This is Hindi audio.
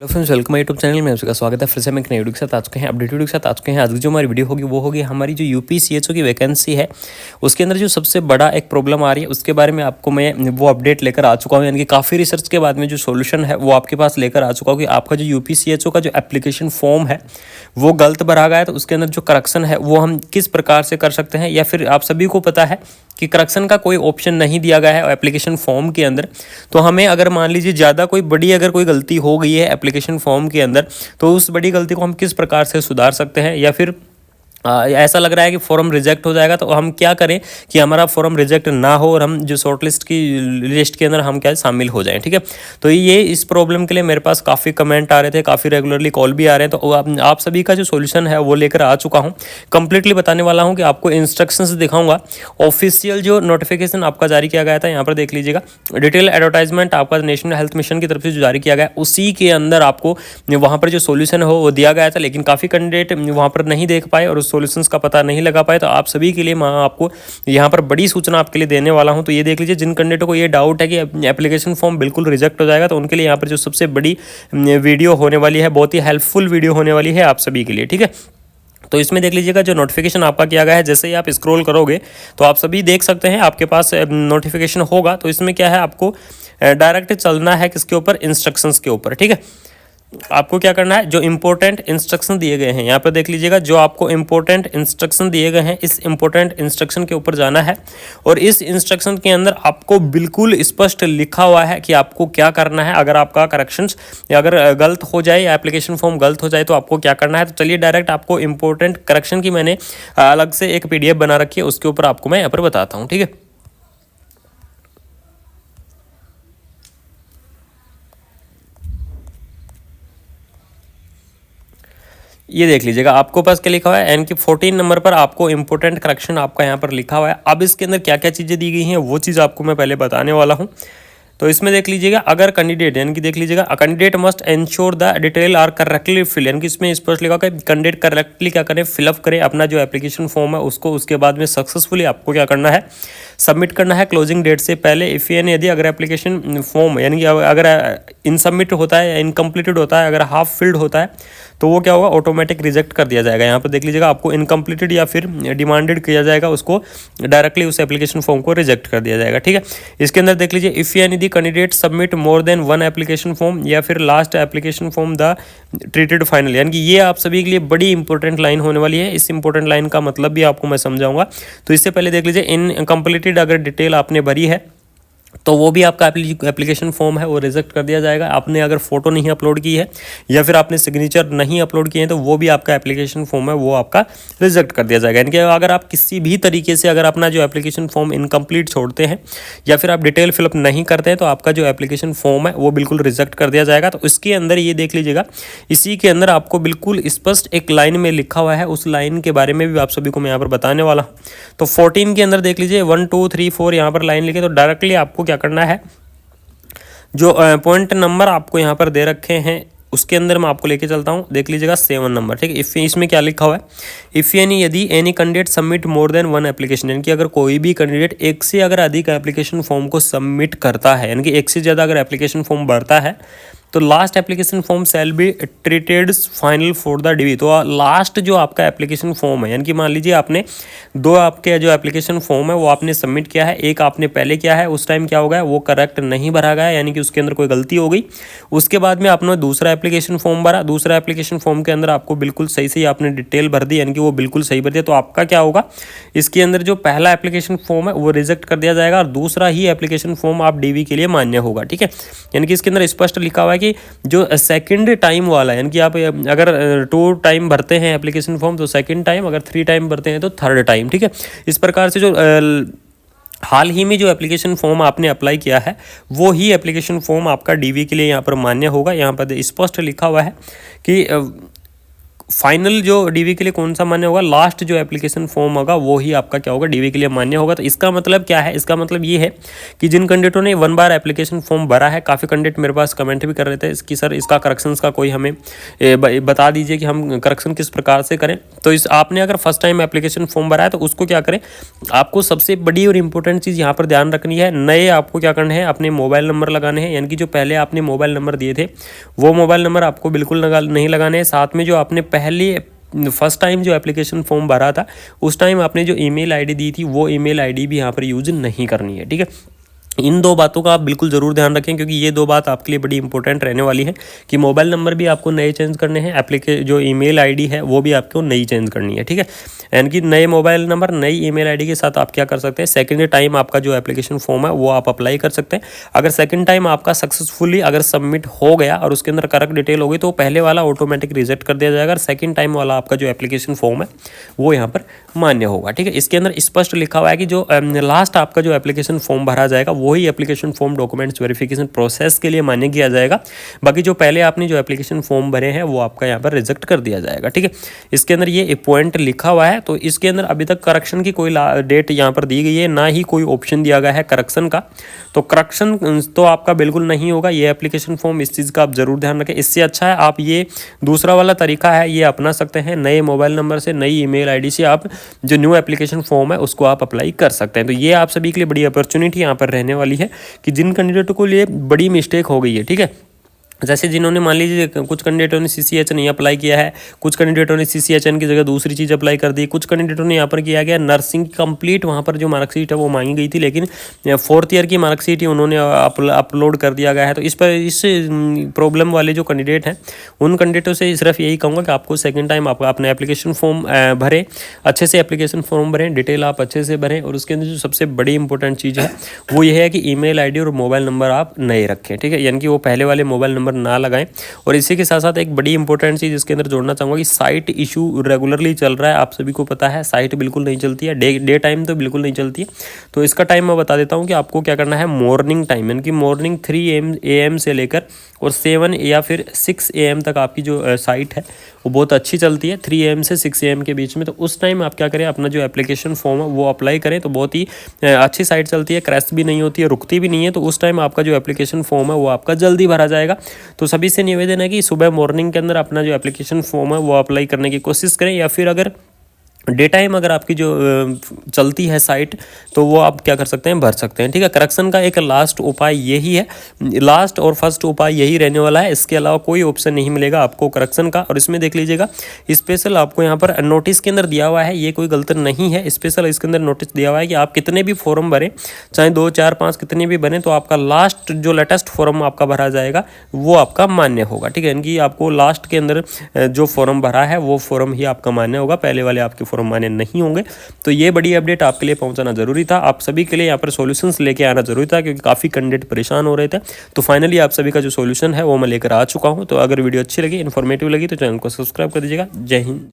Hello friends, welcome YouTube channel में आपका स्वागत है। फिर से हम एक नई वीडियो के साथ आ चुके हैं, अपडेट वीडियो के साथ आ चुके हैं। आज की जो हमारी वीडियो होगी वो होगी हमारी जो यूपीसीएचओ की वैकेंसी है, उसके अंदर जो सबसे बड़ा एक प्रॉब्लम आ रही है उसके बारे में आपको मैं वो अपडेट लेकर आ चुका हूँ। यानी कि काफ़ी रिसर्च के बाद में जो सोल्यूशन है वो आपके पास लेकर आ चुका हूँ कि आपका जो यूपीसीएचओ का जो एप्लीकेशन फॉर्म है वो गलत भरा गया है, तो उसके अंदर जो करेक्शन है वो हम किस प्रकार से कर सकते हैं। या फिर आप सभी को पता है कि करेक्शन का कोई ऑप्शन नहीं दिया गया है एप्लीकेशन फॉर्म के अंदर। तो हमें अगर मान लीजिए ज़्यादा कोई बड़ी अगर कोई गलती हो गई है एप्लीकेशन फॉर्म के अंदर, तो उस बड़ी गलती को हम किस प्रकार से सुधार सकते हैं। या फिर ऐसा लग रहा है कि फॉर्म रिजेक्ट हो जाएगा, तो हम क्या करें कि हमारा फॉर्म रिजेक्ट ना हो और हम जो शॉर्ट लिस्ट की लिस्ट के अंदर हम क्या शामिल हो जाएं। ठीक है, तो ये इस प्रॉब्लम के लिए मेरे पास काफ़ी कमेंट आ रहे थे, काफ़ी रेगुलरली कॉल भी आ रहे हैं। तो आप सभी का जो सॉल्यूशन है वो लेकर आ चुका हूँ। कंप्लीटली बताने वाला हूँ कि आपको इंस्ट्रक्शंस दिखाऊंगा। ऑफिशियल जो नोटिफिकेशन आपका जारी किया गया था, यहाँ पर देख लीजिएगा, डिटेल एडवर्टाइजमेंट आपका नेशनल हेल्थ मिशन की तरफ से जो जारी किया गया, उसी के अंदर आपको वहाँ पर जो सॉल्यूशन हो वो दिया गया था। लेकिन काफ़ी कैंडिडेट वहाँ पर नहीं देख पाए और सॉल्यूशंस का पता नहीं लगा पाए। तो आप सभी के लिए मैं आपको यहाँ पर बड़ी सूचना आपके लिए देने वाला हूँ। तो ये देख लीजिए, जिन कैंडिडेटों को ये डाउट है कि एप्लीकेशन फॉर्म बिल्कुल रिजेक्ट हो जाएगा, तो उनके लिए यहाँ पर जो सबसे बड़ी वीडियो होने वाली है, बहुत ही हेल्पफुल वीडियो होने वाली है आप सभी के लिए। ठीक है, तो इसमें देख लीजिएगा जो नोटिफिकेशन आपका किया गया है, जैसे ही आप स्क्रॉल करोगे तो आप सभी देख सकते हैं आपके पास नोटिफिकेशन होगा। तो इसमें क्या है, आपको डायरेक्ट चलना है किसके ऊपर, इंस्ट्रक्शंस के ऊपर। ठीक है, आपको क्या करना है, जो इंपॉर्टेंट इंस्ट्रक्शन दिए गए हैं यहाँ पर देख लीजिएगा, जो आपको इंपॉर्टेंट इंस्ट्रक्शन दिए गए हैं इस इंपॉर्टेंट इंस्ट्रक्शन के ऊपर जाना है। और इस इंस्ट्रक्शन के अंदर आपको बिल्कुल स्पष्ट लिखा हुआ है कि आपको क्या करना है। अगर आपका करेक्शंस या अगर गलत हो जाए या एप्लीकेशन फॉर्म गलत हो जाए तो आपको क्या करना है। तो चलिए डायरेक्ट आपको इंपॉर्टेंट करेक्शन की मैंने अलग से एक PDF बना रखी है, उसके ऊपर आपको मैं यहाँ पर बताता हूँ। ठीक है, ये देख लीजिएगा, आपको पास क्या लिखा हुआ है, इनकी 14 नंबर पर आपको इंपॉर्टेंट करेक्शन आपका यहाँ पर लिखा हुआ है। अब इसके अंदर क्या क्या चीज़ें दी गई हैं वो चीज़ आपको मैं पहले बताने वाला हूँ। तो इसमें देख लीजिएगा, अगर कैंडिडेट यानी कि देख लीजिएगा, candidate must ensure the detail are correctly fill, यानी कि इसमें स्पष्ट लिखा कि कैंडिडेट करेक्टली क्या करें, फिलअप करें अपना जो एप्लीकेशन फॉर्म है उसको। उसके बाद में सक्सेसफुली आपको क्या करना है, सबमिट करना है क्लोजिंग डेट से पहले। इफ़ यानी यदि अगर एप्लीकेशन फॉर्म यानी कि अगर इनसबमिट होता है या इनकम्प्लीटेड होता है, अगर हाफ फिल्ड होता है, तो वो क्या होगा, ऑटोमेटिक रिजेक्ट कर दिया जाएगा। यहाँ पर देख लीजिएगा, आपको इनकम्प्लीटेड या फिर डिमांडेड किया जाएगा, उसको डायरेक्टली उस एप्लीकेशन फॉर्म को रिजेक्ट कर दिया जाएगा। ठीक है, इसके अंदर देख लीजिए, इफ़ यानी the candidate submit more than one application form या फिर last application form the treated final, यानी कि ये आप सभी के लिए बड़ी इंपॉर्टेंट लाइन होने वाली है। इस इंपॉर्टेंट लाइन का मतलब भी आपको मैं समझाऊंगा। तो इससे पहले देख लीजिए, इनकम्प्लीटेड अगर डिटेल आपने भरी है तो वो भी आपका एप्लीकेशन फॉर्म है वो रिजेक्ट कर दिया जाएगा। आपने अगर फोटो नहीं अपलोड की है या फिर आपने सिग्नेचर नहीं अपलोड किए हैं तो वो भी आपका एप्लीकेशन फॉर्म है वो आपका रिजेक्ट कर दिया जाएगा। यानी कि अगर आप किसी भी तरीके से अगर अपना जो एप्लीकेशन फॉर्म इनकम्प्लीट छोड़ते हैं या फिर आप डिटेल फिलअप नहीं करते हैं तो आपका जो एप्लीकेशन फॉर्म है वो बिल्कुल रिजेक्ट कर दिया जाएगा। तो इसके अंदर ये देख लीजिएगा, इसी के अंदर आपको बिल्कुल स्पष्ट एक लाइन में लिखा हुआ है, उस लाइन के बारे में भी आप सभी को मैं यहाँ पर बताने वाला हूँ। तो 14 के अंदर देख लीजिए 1 2 3 4 यहाँ पर लाइन लिखे, तो डायरेक्टली आपको क्या करना है, जो पॉइंट नंबर आपको यहाँ पर दे रखे हैं उसके अंदर मैं आपको लेके चलता हूँ। देख लीजिएगा 7 नंबर। ठीक है, इफ़ इसमें क्या लिखा हुआ है, इफ़ यानी यदि any candidate submit more than one application, यानी कि अगर कोई भी कैंडिडेट एक से अगर अधिक एप्लीकेशन फॉर्म को सबमिट करता है, यानी कि एक से ज़्यादा अगर एप्लीकेशन फॉर्म भरता है, तो last application form shall be treated final for the DV। तो लास्ट जो आपका एप्लीकेशन फॉर्म है, यानी कि मान लीजिए आपने दो आपके जो एप्लीकेशन फॉर्म है वो आपने सबमिट किया है, एक आपने पहले किया है, उस टाइम क्या हो गया, वो करेक्ट नहीं भरा गया, यानी कि उसके अंदर कोई गलती हो गई। उसके बाद में आपने दूसरा एप्लीकेशन फॉर्म भरा, दूसरा एप्लीकेशन फॉर्म के अंदर आपको बिल्कुल सही आपने डिटेल भर दी, यानी कि वो बिल्कुल सही भर दिया, तो आपका क्या होगा, इसके अंदर जो पहला एप्लीकेशन फॉर्म है वो रिजेक्ट कर दिया जाएगा और दूसरा ही एप्लीकेशन फॉर्म आप DV के लिए मान्य होगा। ठीक है, यानी कि इसके अंदर स्पष्ट लिखा हुआ है कि जो सेकंड टाइम वाला, यानी कि आप अगर 2 टाइम भरते हैं एप्लीकेशन फॉर्म तो सेकंड टाइम, अगर 3 टाइम भरते हैं तो थर्ड टाइम। ठीक है, इस प्रकार से जो हाल ही में जो एप्लीकेशन फॉर्म आपने अप्लाई किया है वो ही एप्लीकेशन फॉर्म आपका DV के लिए यहाँ पर मान्य होगा। यहाँ पर स्पष्ट लिखा हुआ है कि फाइनल जो डीवी के लिए कौन सा मान्य होगा, लास्ट जो एप्लीकेशन फॉर्म होगा वो ही आपका क्या होगा, डीवी के लिए मान्य होगा। तो इसका मतलब क्या है, इसका मतलब ये है कि जिन कैंडिडेटों ने 1 बार एप्लीकेशन फॉर्म भरा है, काफ़ी कैंडिडेट मेरे पास कमेंट भी कर रहे थे कि सर इसका करेक्शंस का कोई हमें बता दीजिए कि हम करेक्शन किस प्रकार से करें। तो इस आपने अगर फर्स्ट टाइम एप्लीकेशन फॉर्म भरा है तो उसको क्या करें, आपको सबसे बड़ी और इंपॉर्टेंट चीज़ यहाँ पर ध्यान रखनी है, नए आपको क्या करना है, अपने मोबाइल नंबर लगाने हैं। यानी कि जो पहले आपने मोबाइल नंबर दिए थे वो मोबाइल नंबर आपको बिल्कुल नहीं लगाने हैं। साथ में जो आपने पहले फर्स्ट टाइम जो एप्लीकेशन फॉर्म भरा था उस टाइम आपने जो ईमेल आईडी दी थी वो ईमेल आईडी भी यहाँ पर यूज़ नहीं करनी है, ठीक है। इन 2 बातों का आप बिल्कुल ज़रूर ध्यान रखें, क्योंकि ये 2 बात आपके लिए बड़ी इंपॉर्टेंट रहने वाली है कि मोबाइल नंबर भी आपको नए चेंज करने हैं, जो ईमेल आईडी है वो भी आपको नई चेंज करनी है, ठीक है। यानी कि नए मोबाइल नंबर नई ईमेल आईडी के साथ आप क्या कर सकते हैं, सेकंड टाइम आपका जो एप्लीकेशन फॉर्म है वो आप अप्लाई कर सकते हैं। अगर सेकंड टाइम आपका सक्सेसफुली अगर सबमिट हो गया और उसके अंदर करेक्ट डिटेल हो गई तो पहले वाला ऑटोमेटिक रिजेक्ट कर दिया जाएगा, और सेकंड टाइम वाला आपका जो एप्लीकेशन फॉर्म है वो यहाँ पर मान्य होगा, ठीक है। इसके अंदर स्पष्ट लिखा हुआ है कि जो लास्ट आपका जो एप्लीकेशन फॉर्म भरा जाएगा वही application form documents verification process के लिए मान्य किया जाएगा। बाकी जो पहले आपने जो एप्लीकेशन फॉर्म भरे हैं वो आपका यहाँ पर रिजेक्ट कर दिया जाएगा, ठीक है। इसके अंदर ये पॉइंट लिखा हुआ है। तो इसके अंदर अभी तक करेक्शन की कोई डेट यहाँ पर दी गई है, ना ही कोई ऑप्शन दिया गया है करेक्शन का। तो करेक्शन तो आपका बिल्कुल नहीं होगा ये एप्लीकेशन फॉर्म, इस चीज़ का आप जरूर ध्यान रखें। इससे अच्छा है आप ये दूसरा वाला तरीका है ये अपना सकते हैं, नए मोबाइल नंबर से नई ईमेल आईडी से आप जो न्यू एप्लीकेशन फॉर्म है उसको आप अप्लाई कर सकते हैं। तो ये आप सभी के लिए बड़ी अपॉर्चुनिटी यहाँ पर रहने वाली है कि जिन कैंडिडेटों को लिए बड़ी मिस्टेक हो गई है, ठीक है। जैसे जिन्होंने मान लीजिए कुछ कैंडिडेटों ने CCH नहीं अप्लाई किया है, कुछ कैंडिडेटों ने CCHN की जगह दूसरी चीज़ अप्लाई कर दी, कुछ कैंडिडेटों ने यहाँ पर किया गया नर्सिंग कंप्लीट, वहाँ पर जो मार्कशीट है वो मांगी गई थी लेकिन 4th ईयर की मार्कशीट ही उन्होंने अपलोड कर दिया गया है। तो इस प्रॉब्लम वाले जो कैंडिडेट हैं उन कैंडिडेटों से सिर्फ यही कहूँगा कि आपको सेकेंड टाइम आप अपना एप्लीकेशन फॉर्म भरें, अच्छे से एप्लीकेशन फॉर्म भरें, डिटेल आप अच्छे से भरें, और उसके अंदर जो सबसे बड़ी इंपॉर्टेंट चीज़ है वो ये है कि ईमेल आईडी और मोबाइल नंबर आप नए रखें, ठीक है। यानी कि वो पहले वाले मोबाइल नंबर ना लगाएं। और इसी के साथ साथ एक बड़ी इंपॉर्टेंट चीज़ इसके अंदर जोड़ना चाहूँगा कि साइट इशू रेगुलरली चल रहा है, आप सभी को पता है साइट बिल्कुल नहीं चलती है, डे टाइम तो बिल्कुल नहीं चलती है। तो इसका टाइम मैं बता देता हूँ कि आपको क्या करना है, मॉर्निंग टाइम यानी कि मॉर्निंग 3 AM से लेकर और 7 या फिर 6 AM तक आपकी जो साइट है वो बहुत अच्छी चलती है, 3 AM से 6 AM के बीच में। तो उस टाइम आप क्या करें, अपना जो एप्लीकेशन फॉर्म है वो अप्लाई करें, तो बहुत ही अच्छी साइट चलती है, क्रैश भी नहीं होती है, रुकती भी नहीं है। तो उस टाइम आपका जो एप्लीकेशन फॉर्म है वो आपका जल्दी भरा जाएगा। तो सभी से निवेदन है कि सुबह मॉर्निंग के अंदर अपना जो एप्लीकेशन फॉर्म है वो अप्लाई करने की कोशिश करें, या फिर अगर डे टाइम अगर आपकी जो चलती है साइट तो वो आप क्या कर सकते हैं, भर सकते हैं, ठीक है। करेक्शन का एक लास्ट उपाय यही है, लास्ट और फर्स्ट उपाय यही रहने वाला है, इसके अलावा कोई ऑप्शन नहीं मिलेगा आपको करेक्शन का। और इसमें देख लीजिएगा स्पेशल आपको यहाँ पर नोटिस के अंदर दिया हुआ है, ये कोई गलत नहीं है, स्पेशल इसके अंदर नोटिस दिया हुआ है कि आप कितने भी फॉर्म भरें, चाहे 2, 4, 5 कितने भी बने, तो आपका लास्ट जो लेटेस्ट फॉर्म आपका भरा जाएगा वो आपका मान्य होगा, ठीक है। यानी कि आपको लास्ट के अंदर जो फॉर्म भरा है वो फॉर्म ही आपका मान्य होगा, पहले वाले आपके फॉर्म मान्य नहीं होंगे। तो ये बड़ी अपडेट आपके लिए पहुंचाना जरूरी था, आप सभी के लिए यहाँ पर सॉल्यूशंस लेके आना जरूरी था, क्योंकि काफ़ी कैंडिडेट परेशान हो रहे थे। तो फाइनली आप सभी का जो सॉल्यूशन है वो मैं लेकर आ चुका हूं। तो अगर वीडियो अच्छी लगी, इन्फॉर्मेटिव लगी तो चैनल को सब्सक्राइब कर दीजिएगा। जय हिंद।